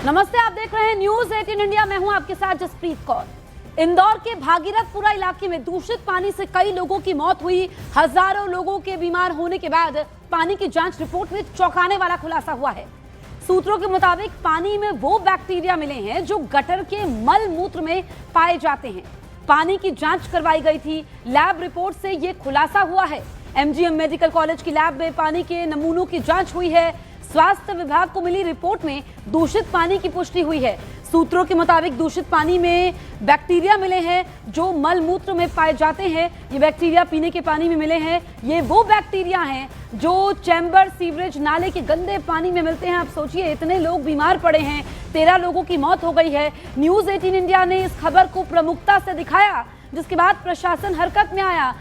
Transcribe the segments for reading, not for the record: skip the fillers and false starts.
नमस्ते, आप देख रहे हैं न्यूज 18 इंडिया। मैं हूं आपके साथ जसप्रीत कौर। इंदौर के भागीरथपुरा इलाके में दूषित पानी से कई लोगों की मौत हुई। हजारों लोगों के बीमार होने के बाद पानी की जांच रिपोर्ट में चौंकाने वाला खुलासा हुआ है। सूत्रों के मुताबिक पानी में वो बैक्टीरिया मिले हैं जो गटर के मल मूत्र में पाए जाते हैं। पानी की जांच करवाई गई थी। लैब रिपोर्ट से ये खुलासा हुआ है। एमजीएम मेडिकल कॉलेज की लैब में पानी के नमूनों की जांच हुई है। स्वास्थ्य विभाग को मिली रिपोर्ट में दूषित पानी की पुष्टि हुई है। सूत्रों के मुताबिक दूषित पानी में बैक्टीरिया मिले हैं जो मल मूत्र में पाए जाते हैं। ये बैक्टीरिया पीने के पानी में मिले हैं। ये वो बैक्टीरिया हैं जो चैम्बर सीवरेज नाले के गंदे पानी में मिलते हैं। आप सोचिए, इतने लोग बीमार पड़े हैं, 13 लोगों की मौत हो गई है। न्यूज 18 इंडिया ने इस खबर को प्रमुखता से दिखाया, जिसके बाद प्रशासन हरकत में आया,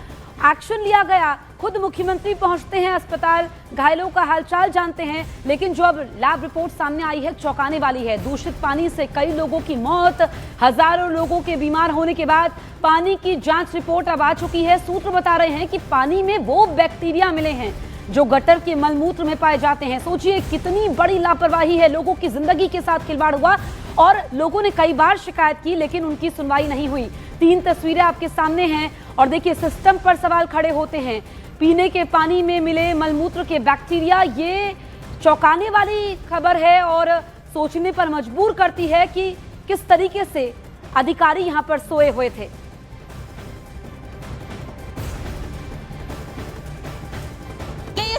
एक्शन लिया गया। खुद मुख्यमंत्री पहुंचते हैं अस्पताल, घायलों का हालचाल जानते हैं। लेकिन जो अब लैब रिपोर्ट सामने आई है, चौंकाने वाली है। दूषित पानी से कई लोगों की मौत, हजारों लोगों के बीमार होने के बाद पानी की जांच रिपोर्ट अब आ चुकी है। सूत्र बता रहे हैं कि पानी में वो बैक्टीरिया मिले हैं जो गटर के मलमूत्र में पाए जाते हैं। सोचिए कितनी बड़ी लापरवाही है, लोगों की जिंदगी के साथ खिलवाड़ हुआ और लोगों ने कई बार शिकायत की लेकिन उनकी सुनवाई नहीं हुई। 3 तस्वीरें आपके सामने हैं और देखिए, सिस्टम पर सवाल खड़े होते हैं। पीने के पानी में मिले मलमूत्र के बैक्टीरिया, ये चौंकाने वाली खबर है और सोचने पर मजबूर करती है कि किस तरीके से अधिकारी यहां पर सोए हुए थे।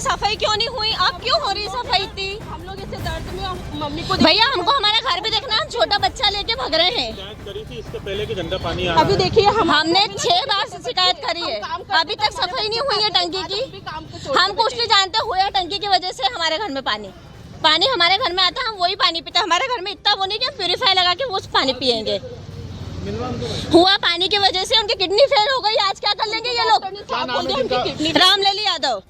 सफाई क्यों नहीं हुई? अब क्यों हो रही सफाई थी? हम लोग इससे दर्द में मम्मी को भैया हमको हमारा घर पे देखना, छोटा बच्चा लेके भाग रहे हैं। शिकायत करी थी इससे पहले कि गंदा पानी आ रहा है। अभी देखिए हमने 6 बार शिकायत करी है, अभी तक सफाई नहीं हुई है टंकी की। हम कुछ नहीं जानते हुआ टंकी की वजह से हमारे घर में पानी हमारे घर में आता है, हम वही पानी पीते। हमारे घर में इतना वो नहीं कि प्यूरीफाई लगा के वो पानी पियेंगे। हुआ पानी की वजह से उनकी किडनी फेल हो गई। आज क्या कर लेंगे ये लोग? रामलली यादव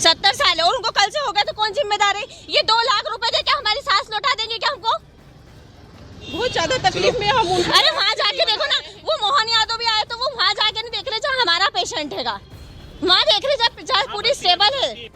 70 साल है और उनको कल से हो गया तो कौन जिम्मेदार है? ये 2 लाख रुपए दे के हमारी सांस लौटा देंगे क्या हमको? बहुत ज्यादा तकलीफ में हम अरे वहाँ जाके देखो ना, वो मोहन यादव भी आए तो वो वहाँ जाके नहीं देख रहे जहाँ हमारा पेशेंट है, वहाँ देख रहे जहाँ पूरी स्टेबल है।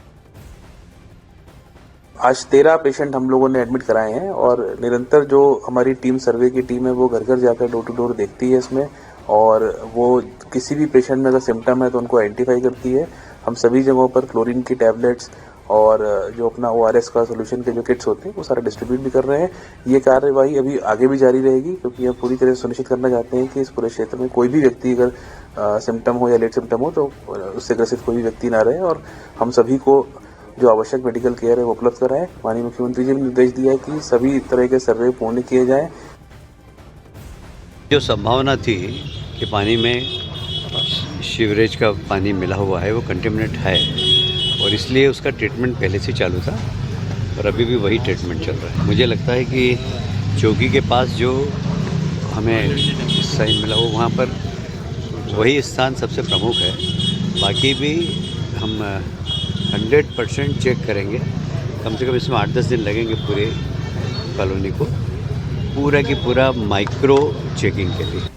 आज 13 पेशेंट हम लोगों ने एडमिट कराए हैं और निरंतर जो हमारी टीम, सर्वे की टीम है, वो घर घर जाकर डोर टू डोर देखती है इसमें, और वो किसी भी पेशेंट में अगर सिम्टम है तो उनको आइडेंटिफाई करती है। हम सभी जगहों पर क्लोरीन की टैबलेट्स और जो अपना ORS का सोल्यूशन के जो किट्स होते हैं वो सारा डिस्ट्रीब्यूट भी कर रहे हैं। ये कार्यवाही अभी आगे भी जारी रहेगी क्योंकि हम पूरी तरह से सुनिश्चित करना चाहते हैं कि इस पूरे क्षेत्र में कोई भी व्यक्ति अगर सिम्टम हो या लेट सिम्टम हो तो उससे ग्रसित कोई भी व्यक्ति ना रहे और हम सभी को जो आवश्यक मेडिकल केयर है वो उपलब्ध कराएं। माननीय मुख्यमंत्री जी ने निर्देश दिया है कि सभी तरह के सर्वे पूर्ण किए जाएं। जो संभावना थी कि पानी में सीवरेज का पानी मिला हुआ है वो कंटेमिनेट है और इसलिए उसका ट्रीटमेंट पहले से चालू था और अभी भी वही ट्रीटमेंट चल रहा है। मुझे लगता है कि चौकी के पास जो हमें साइन मिला हो वहाँ पर वही स्थान सबसे प्रमुख है। बाकी भी हम 100% चेक करेंगे। कम से कम इसमें 8-10 दिन लगेंगे पूरे कॉलोनी को पूरा की पूरा माइक्रो चेकिंग के लिए।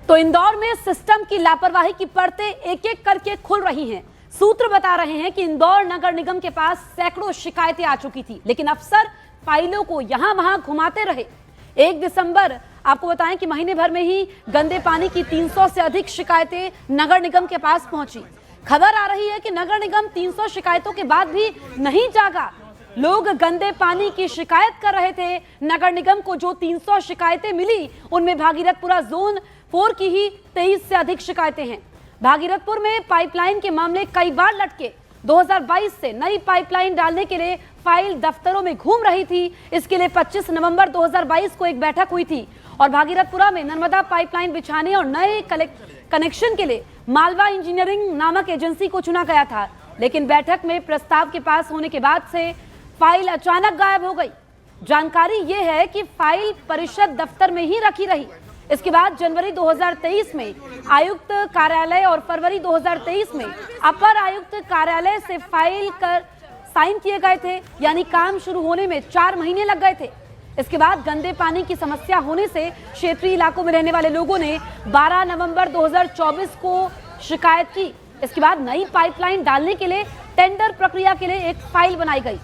तो इंदौर में सिस्टम की लापरवाही की परतें एक एक करके खुल रही हैं। सूत्र बता रहे हैं कि इंदौर नगर निगम के पास सैकड़ों शिकायतें आ चुकी थी, लेकिन अफसर फाइलों को यहां वहां घुमाते रहे। 1 दिसंबर आपको बताएं कि महीने भर में ही गंदे पानी की 300 से अधिक शिकायतें नगर निगम के पास पहुंची। खबर आ रही है कि नगर निगम 300 शिकायतों के बाद भी नहीं जागा। लोग गंदे पानी की शिकायत कर रहे थे। नगर निगम को जो 300 शिकायतें मिली उनमें भागीरथपुरा जोन 4 की ही 23 से अधिक शिकायतें हैं। भागीरथपुर में पाइपलाइन के मामले कई बार लटके। 2022 से नई पाइपलाइन डालने के लिए फाइल दफ्तरों में घूम रही थी। इसके लिए 25 नवंबर 2022 को एक बैठक हुई थी और भागीरथपुरा में नर्मदा पाइपलाइन बिछाने और नए कनेक्शन के लिए मालवा इंजीनियरिंग नामक एजेंसी को चुना गया था। लेकिन बैठक में प्रस्ताव के पास होने के बाद से फाइल अचानक गायब हो गई। जानकारी यह है कि फाइल परिषद दफ्तर में ही रखी रही। इसके बाद जनवरी 2023 में आयुक्त कार्यालय और फरवरी 2023 में अपर आयुक्त कार्यालय से फाइल कर साइन किए गए थे, यानी काम शुरू होने में 4 महीने लग गए थे। इसके बाद गंदे पानी की समस्या होने से क्षेत्रीय इलाकों में रहने वाले लोगों ने 12 नवंबर 2024 को शिकायत की। इसके बाद नई पाइपलाइन डालने के लिए टेंडर प्रक्रिया के लिए एक फाइल बनाई गई।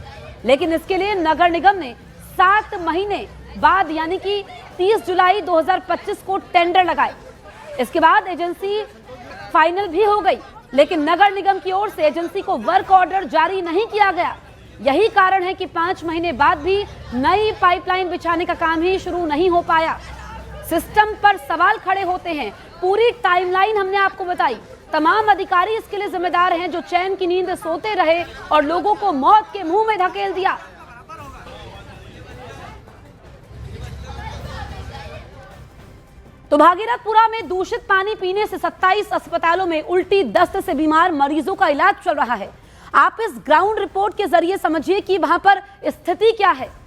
लेकिन इसके लिए नगर निगम ने 7 महीने बाद यानी कि 30 जुलाई 2025 को टेंडर लगाए। इसके बाद एजेंसी फाइनल भी हो गई, लेकिन नगर निगम की ओर से एजेंसी को वर्क ऑर्डर जारी नहीं किया गया। यही कारण है कि 5 महीने बाद भी नई पाइपलाइन बिछाने का काम ही शुरू नहीं हो पाया। सिस्टम पर सवाल खड़े होते हैं। पूरी टाइमलाइन हमने आपको बताई। तमाम अधिकारी इसके लिए जिम्मेदार हैं जो चैन की नींद सोते रहे और लोगों को मौत के मुंह में धकेल दिया। तो भागीरथपुरा में दूषित पानी पीने से 27 अस्पतालों में उल्टी दस्त से बीमार मरीजों का इलाज चल रहा है। आप इस ग्राउंड रिपोर्ट के जरिए समझिए कि वहां पर स्थिति क्या है।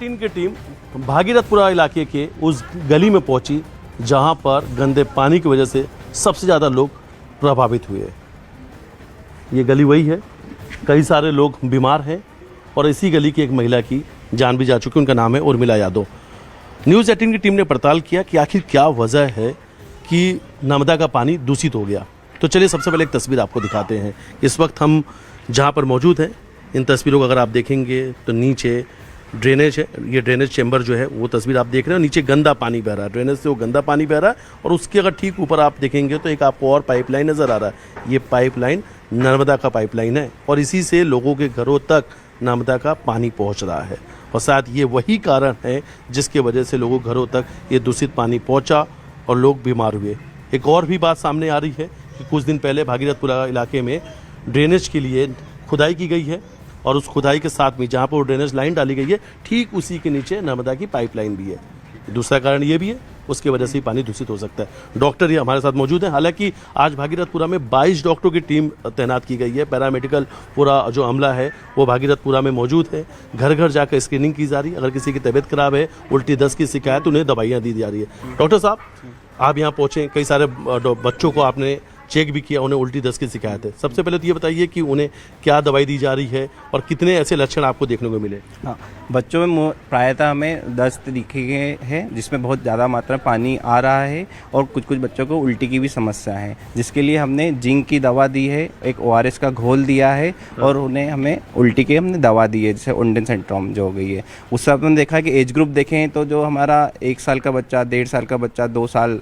टीम की टीम भागीरथपुरा इलाके के उस गली में पहुंची जहां पर गंदे पानी की वजह से सबसे ज़्यादा लोग प्रभावित हुए। ये गली वही है, कई सारे लोग बीमार हैं और इसी गली की एक महिला की जान भी जा चुकी है। उनका नाम है उर्मिला यादव। न्यूज़ 18 की टीम ने पड़ताल किया कि आखिर क्या वजह है कि नर्मदा का पानी दूषित हो गया। तो चलिए सबसे पहले एक तस्वीर आपको दिखाते हैं। इस वक्त हम जहाँ पर मौजूद हैं, इन तस्वीरों को अगर आप देखेंगे तो नीचे ड्रेनेज है। ये ड्रेनेज चैम्बर जो है वो तस्वीर आप देख रहे हो। नीचे गंदा पानी बह रहा है, ड्रेनेज से वो गंदा पानी बह रहा है और उसके अगर ठीक ऊपर आप देखेंगे तो एक आपको और पाइपलाइन नज़र आ रहा है। ये पाइपलाइन नर्मदा का पाइपलाइन है और इसी से लोगों के घरों तक नर्मदा का पानी पहुंच रहा है और साथ ये वही कारण है जिसके वजह से लोगों के घरों तक ये दूषित पानी पहुंचा और लोग बीमार हुए। एक और भी बात सामने आ रही है कि कुछ दिन पहले भागीरथपुरा इलाके में ड्रेनेज के लिए खुदाई की गई है और उस खुदाई के साथ में जहाँ पर वो ड्रेनेज लाइन डाली गई है ठीक उसी के नीचे नर्मदा की पाइपलाइन भी है। दूसरा कारण ये भी है, उसकी वजह से ही पानी दूषित हो सकता है। डॉक्टर ये हमारे साथ मौजूद हैं। हालांकि आज भागीरथपुरा में 22 डॉक्टरों की टीम तैनात की गई है। पैरामेडिकल पूरा जो अमला है वो भागीरथपुरा में मौजूद है। घर घर जाकर स्क्रीनिंग की जा रही है। अगर किसी की तबीयत खराब है, उल्टी दस्त की शिकायत, उन्हें दवाइयाँ दी जा रही है। डॉक्टर साहब आप यहाँ पहुँचे, कई सारे बच्चों को आपने चेक भी किया, उन्हें उल्टी दस्त की शिकायत है। सबसे पहले तो ये बताइए कि उन्हें क्या दवाई दी जा रही है और कितने ऐसे लक्षण आपको देखने को मिले? हाँ, बच्चों में प्रायतः हमें दस्त दिखे गए हैं जिसमें बहुत ज़्यादा मात्रा में पानी आ रहा है और कुछ कुछ बच्चों को उल्टी की भी समस्या है, जिसके लिए हमने जिंक की दवा दी है, एक ORS का घोल दिया है और उन्हें हमें उल्टी की हमने दवा दी है जैसे ओंडेन सिंड्रोम जो हो गई है। उस सब में देखा कि एज ग्रुप देखें तो जो हमारा 1 साल का बच्चा, 1.5 साल का बच्चा, 2 साल,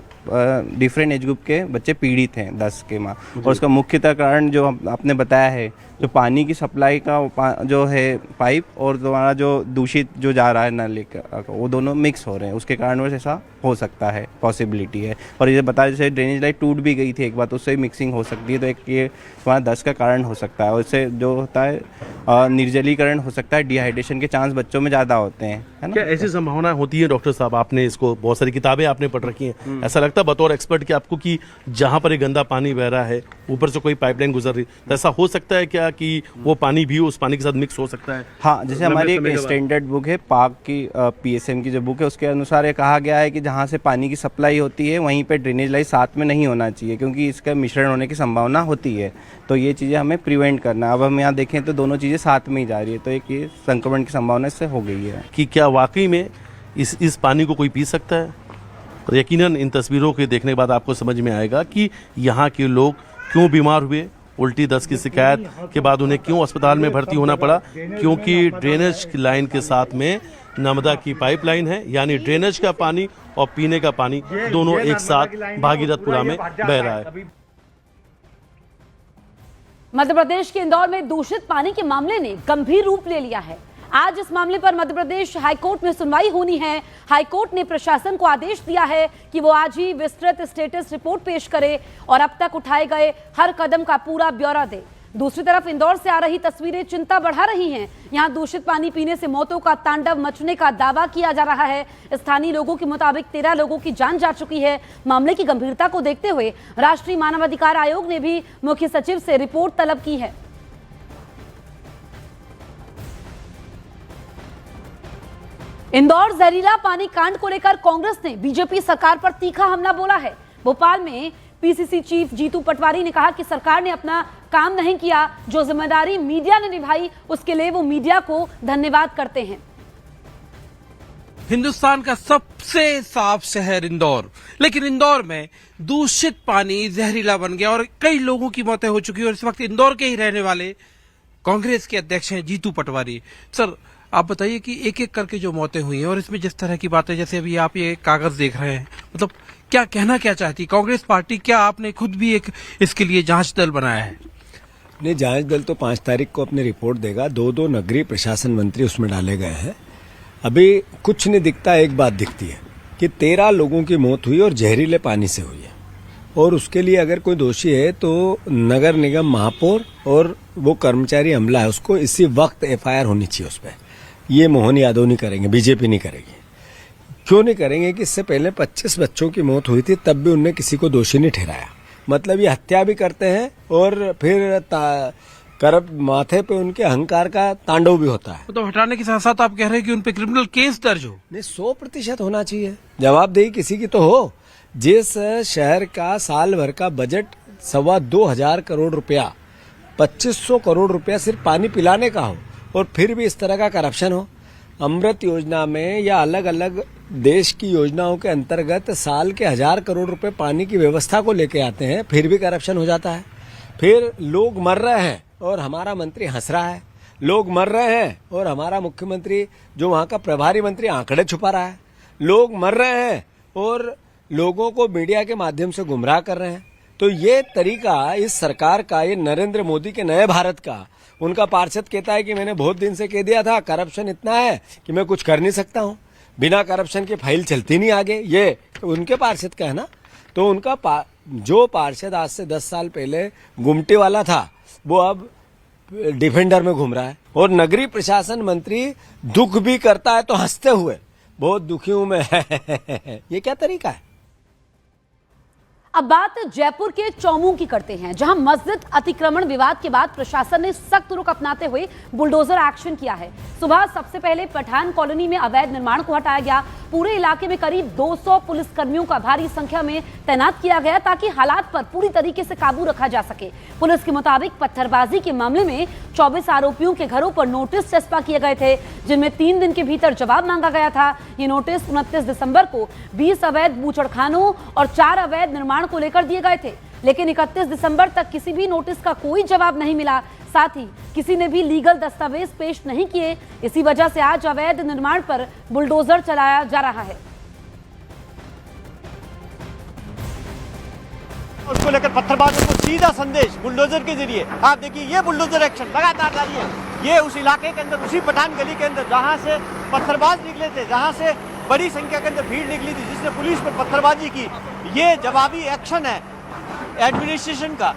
डिफरेंट एज ग्रुप के बच्चे पीड़ित हैं दस्त के माँ। और उसका मुख्यतः कारण जो आपने बताया है, जो पानी की सप्लाई का जो है पाइप और तुम्हारा जो दूषित जो जा रहा है नल का, वो दोनों मिक्स हो रहे हैं, उसके कारण वजह ऐसा हो सकता है, पॉसिबिलिटी है। और ये बताया जैसे ड्रेनेज लाइन टूट भी गई थी एक बार, तो उससे मिक्सिंग हो सकती है, तो एक ये तुम्हारा दस्त का कारण हो सकता है। और इससे जो होता है निर्जलीकरण हो सकता है, डिहाइड्रेशन के चांस बच्चों में ज़्यादा होते हैं, है ना। क्या ऐसी संभावना होती है डॉक्टर साहब? आपने इसको बहुत सारी किताबें आपने पढ़ रखी हैं, ऐसा लगता है बतौर एक्सपर्ट कि आपको कि जहाँ पर ये गंदा पानी बह रहा है ऊपर से कोई पाइपलाइन गुजर रही, तो ऐसा हो सकता है क्या कि वो पानी भी उस पानी के साथ मिक्स हो सकता है? हाँ, जैसे हमारी एक स्टैंडर्ड बुक है पाक की, PSM की जो बुक है, उसके अनुसार ये कहा गया है कि जहाँ से पानी की सप्लाई होती है वहीं पे ड्रेनेज लाइन साथ में नहीं होना चाहिए, क्योंकि इसका मिश्रण होने की संभावना होती है। तो ये चीज़ें हमें प्रिवेंट करना है। अब हम यहाँ देखें तो दोनों चीज़ें साथ में ही जा रही है, तो एक ये संक्रमण की संभावना इससे हो गई है। कि क्या वाकई में इस पानी को कोई पी सकता है? और यकीनन इन तस्वीरों के देखने के बाद आपको समझ में आएगा कि यहाँ के लोग क्यों बीमार हुए, उल्टी दस्त की शिकायत के बाद उन्हें क्यों अस्पताल में भर्ती होना पड़ा, क्योंकि ड्रेनेज की लाइन के साथ में नर्मदा की पाइपलाइन है, यानी ड्रेनेज का पानी और पीने का पानी दोनों एक साथ भागीरथपुरा में बह रहा है। मध्य प्रदेश के इंदौर में दूषित पानी के मामले ने गंभीर रूप ले लिया है। आज इस मामले पर मध्य प्रदेश हाईकोर्ट में सुनवाई होनी है। हाईकोर्ट ने प्रशासन को आदेश दिया है कि वो आज ही विस्तृत स्टेटस रिपोर्ट पेश करे और अब तक उठाए गए हर कदम का पूरा ब्यौरा दे। दूसरी तरफ इंदौर से आ रही तस्वीरें चिंता बढ़ा रही हैं। यहां दूषित पानी पीने से मौतों का तांडव मचने का दावा किया जा रहा है। स्थानीय लोगों के मुताबिक 13 लोगों की जान जा चुकी है। मामले की गंभीरता को देखते हुए राष्ट्रीय मानवाधिकार आयोग ने भी मुख्य सचिव से रिपोर्ट तलब की है। इंदौर जहरीला पानी कांड को लेकर कांग्रेस ने बीजेपी सरकार पर तीखा हमला बोला है। भोपाल में PCC चीफ जीतू पटवारी ने कहा कि सरकार ने अपना काम नहीं किया, जो जिम्मेदारी मीडिया ने निभाई उसके लिए वो मीडिया को धन्यवाद करते हैं। हिंदुस्तान का सबसे साफ शहर इंदौर, लेकिन इंदौर में दूषित पानी जहरीला बन गया और कई लोगों की मौतें हो चुकी है। और इस वक्त इंदौर के ही रहने वाले कांग्रेस के अध्यक्ष हैं जीतू पटवारी। सर, आप बताइए कि एक एक करके जो मौतें हुई हैं और इसमें जिस तरह की बातें, जैसे अभी आप ये कागज देख रहे हैं, मतलब क्या कहना क्या चाहती कांग्रेस पार्टी? क्या आपने खुद भी एक इसके लिए जांच दल बनाया है? नहीं, जांच दल तो 5 तारीख को अपनी रिपोर्ट देगा। 2 नगरीय प्रशासन मंत्री उसमें डाले गए हैं। अभी कुछ नहीं दिखता, एक बात दिखती है कि 13 लोगों की मौत हुई और जहरीले पानी से हुई है। और उसके लिए अगर कोई दोषी है तो नगर निगम महापौर और वो कर्मचारी अमला है, उसको इसी वक्त FIR होनी चाहिए उस पर। ये मोहन यादव नहीं करेंगे, बीजेपी नहीं करेगी। क्यों नहीं करेंगे कि इससे पहले 25 बच्चों की मौत हुई थी, तब भी उनने किसी को दोषी नहीं ठहराया। मतलब ये हत्या भी करते हैं और फिर करप माथे पे उनके अहंकार का तांडव भी होता है। तो हटाने के साथ साथ आप कह रहे हैं कि उन पे क्रिमिनल केस दर्ज हो? नहीं, 100% होना चाहिए। जवाबदेही किसी की तो हो। जिस शहर का साल भर का बजट 2,25,000 करोड़ रुपया, 2,500 करोड़ रुपया सिर्फ पानी पिलाने का हो और फिर भी इस तरह का करप्शन हो। अमृत योजना में या अलग अलग देश की योजनाओं के अंतर्गत साल के 1,000 करोड़ रुपए पानी की व्यवस्था को लेके आते हैं, फिर भी करप्शन हो जाता है। फिर लोग मर रहे हैं और हमारा मंत्री हंस रहा है। लोग मर रहे हैं और हमारा मुख्यमंत्री, जो वहां का प्रभारी मंत्री, आंकड़े छुपा रहा है। लोग मर रहे हैं और लोगों को मीडिया के माध्यम से गुमराह कर रहे हैं। तो ये तरीका इस सरकार का, ये नरेंद्र मोदी के नए भारत का, उनका पार्षद कहता है कि मैंने बहुत दिन से कह दिया था करप्शन इतना है कि मैं कुछ कर नहीं सकता हूं, बिना करप्शन के फाइल चलती नहीं आगे। ये उनके पार्षद का है ना। तो उनका जो पार्षद आज से 10 साल पहले गुमटी वाला था, वो अब डिफेंडर में घूम रहा है। और नगरीय प्रशासन मंत्री दुख भी करता है तो हंसते हुए, बहुत दुखी हूं मैं। ये क्या तरीका है? अब बात जयपुर के चौमू की करते हैं, जहां मस्जिद अतिक्रमण विवाद के बाद प्रशासन ने सख्त रुख अपनाते हुए बुलडोजर एक्शन किया है। सुबह सबसे पहले पठान कॉलोनी में अवैध निर्माण को हटाया गया। पूरे इलाके में करीब 200 पुलिसकर्मियों का भारी संख्या में तैनात किया गया ताकि हालात पर पूरी तरीके से काबू रखा जा सके। पुलिस के मुताबिक पत्थरबाजी के मामले में 24 आरोपियों के घरों पर नोटिस चस्पा किए गए थे, जिनमें 3 दिन के भीतर जवाब मांगा गया था। ये नोटिस 29 दिसंबर को 20 अवैध बूचड़खानों और 4 अवैध निर्माण को लेकर दिए गए थे, लेकिन 31 दिसंबर तक किसी भी नोटिस का कोई जवाब नहीं मिला। साथ ही किसी ने भी लीगल दस्तावेज पेश नहीं किए। इसी वजह से आज अवैध निर्माण पर बुलडोजर चलाया जा रहा है। उसको लेकर पत्थरबाजों को सीधा संदेश बुलडोजर के जरिए, आप देखिए ये बुलडोजर एक्शन लगातार जारी है। ये उस इलाके के अंदर, उसी पठान गली के अंदर जहां से पत्थरबाज निकले थे, जहां से बड़ी संख्या के अंदर भीड़ निकली थी, जिसने पुलिस पर पत्थरबाजी की, ये जवाबी एक्शन है एडमिनिस्ट्रेशन का।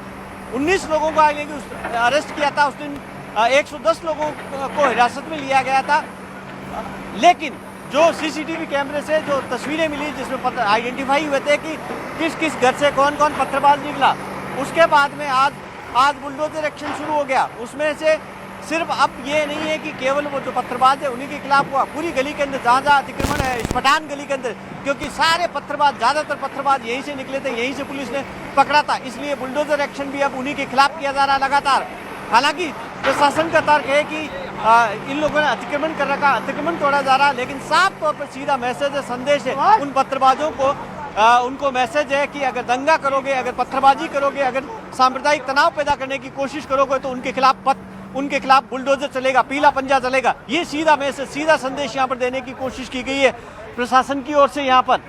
19 लोगों को अरेस्ट किया था उस दिन, 110 लोगों को हिरासत में लिया गया था। लेकिन जो सीसीटीवी कैमरे से जो तस्वीरें मिली, जिसमें आइडेंटिफाई हुए थे कि किस किस घर से कौन कौन पत्थरबाज निकला, उसके बाद में आज बुलडोजर एक्शन शुरू हो गया। उसमें से सिर्फ अब ये नहीं है कि केवल वो जो पत्थरबाज है उन्हीं के खिलाफ हुआ, पूरी गली के अंदर जहाँ जहाँ अतिक्रमण है, इस पठान गली के अंदर, क्योंकि सारे पत्थरबाज, ज़्यादातर पत्थरबाज यहीं से निकले थे, यहीं से पुलिस ने पकड़ा था, इसलिए बुलडोजर एक्शन भी अब उन्हीं के खिलाफ किया जा रहा है लगातार। हालांकि प्रशासन का तर्क है कि इन लोगों ने अतिक्रमण कर रखा, अतिक्रमण तोड़ा जा रहा, लेकिन साफ तौर पर सीधा मैसेज है, संदेश है उन पत्थरबाजों को। उनको मैसेज है कि अगर दंगा करोगे, अगर पत्थरबाजी करोगे, अगर सांप्रदायिक तनाव पैदा करने की कोशिश करोगे, तो उनके खिलाफ बुलडोजर चलेगा, पीला पंजा चलेगा। ये सीधा मैसेज, सीधा संदेश यहाँ पर देने की कोशिश की गई है प्रशासन की ओर से। यहाँ पर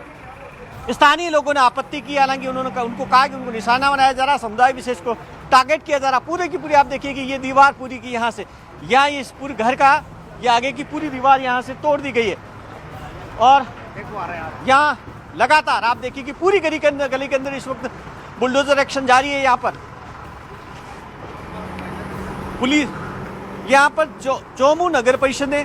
स्थानीय लोगों ने आपत्ति की, हालांकि उनको कहा कि उनको निशाना बनाया जा रहा, समुदाय विशेष को टारगेट किया जा रहा। पूरे की पूरी आप देखिए कि ये दीवार पूरी की यहाँ से, यहाँ इस पूरे घर का, ये आगे की पूरी दीवार यहाँ से तोड़ दी गई है। और यहाँ लगातार आप देखिए कि पूरी गली के अंदर इस वक्त बुलडोजर एक्शन जारी है। यहाँ पर पुलिस, यहाँ पर चौमू नगर परिषद ने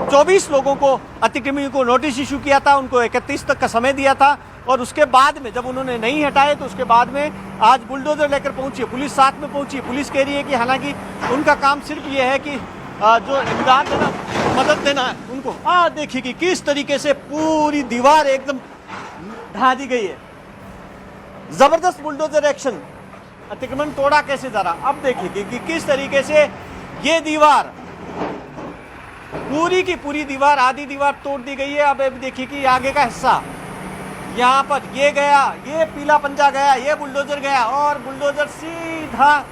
24 लोगों को, अतिक्रमणियों को नोटिस इशू किया था, उनको 31 तक का समय दिया था। और उसके बाद में जब उन्होंने नहीं हटाए तो उसके बाद में आज बुलडोजर लेकर पहुंची, पुलिस साथ में पहुंची। पुलिस कह रही है कि हालांकि उनका काम सिर्फ ये है कि जो इमदाद देना, मदद देना है उनको। देखिए कि किस तरीके से पूरी दीवार एकदम ढा दी गई है। जबरदस्त बुलडोजर एक्शन, अतिक्रमण तोड़ा कैसे जा रहा। अब देखिए कि किस तरीके से ये दीवार पूरी की पूरी दीवार, आधी दीवार तोड़ दी गई है। अब देखिए कि आगे का हिस्सा यहाँ पर ये गया, ये पीला पंजा गया, ये बुलडोजर गया और बुलडोजर सीधा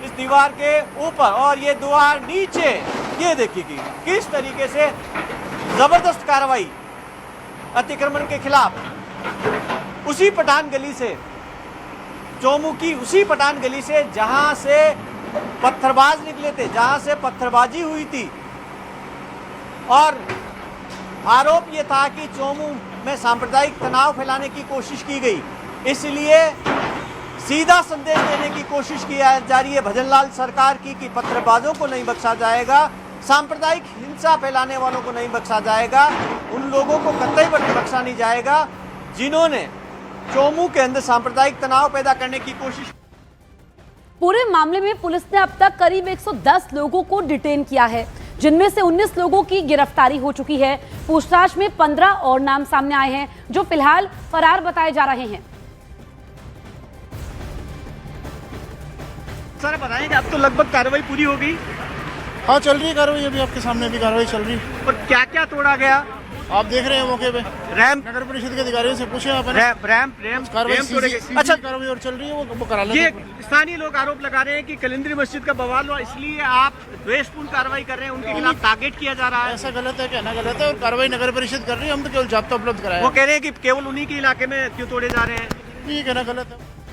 इस दीवार के ऊपर और ये दीवार नीचे। ये देखिए कि किस तरीके से जबरदस्त कार्रवाई अतिक्रमण के खिलाफ उसी पठान गली से, चोमू की उसी पठान गली से जहां से पत्थरबाज निकले थे, जहां से पत्थरबाजी हुई थी। और आरोप ये था कि चोमू में सांप्रदायिक तनाव फैलाने की कोशिश की गई, इसलिए सीधा संदेश देने की कोशिश की जा रही है भजनलाल सरकार की कि पत्थरबाजों को नहीं बख्शा जाएगा, सांप्रदायिक हिंसा फैलाने वालों को नहीं बख्शा जाएगा, उन लोगों को कतई बख्शा नहीं जाएगा जिन्होंने चोमू के अंदर सांप्रदायिक तनाव पैदा करने की कोशिश। पूरे मामले में पुलिस ने अब तक करीब 110 लोगों को डिटेन किया है, जिनमें से 19 लोगों की गिरफ्तारी हो चुकी है। पूछताछ में 15 और नाम सामने आए हैं जो फिलहाल फरार बताए जा रहे हैं। सर बताएंगे, अब तो लगभग कार्रवाई पूरी हो गई? हाँ चल रही है कार्रवाई, अभी आपके सामने भी कार्रवाई चल रही है। और क्या क्या तोड़ा गया आप देख रहे हैं मौके पे। रैंप, नगर परिषद के अधिकारियों से पूछे आपने। रैंप कार्रवाई अच्छा कार्रवाई और चल रही है, वो करा लेंगे। ये स्थानीय लोग आरोप लगा रहे हैं कि कलिंद्री मस्जिद का बवाल हुआ, इसलिए आप द्वेषपूर्ण कार्रवाई कर रहे हैं, उनके खिलाफ टारगेट किया जा रहा है। ऐसा गलत है, कहना गलत है और कार्रवाई नगर परिषद कर रही है, हम तो केवल जाब्ता उपलब्ध कराया। वो कह रहे हैं कि केवल उन्हीं के इलाके में क्यों तोड़े जा रहे हैं। ये कहना गलत है।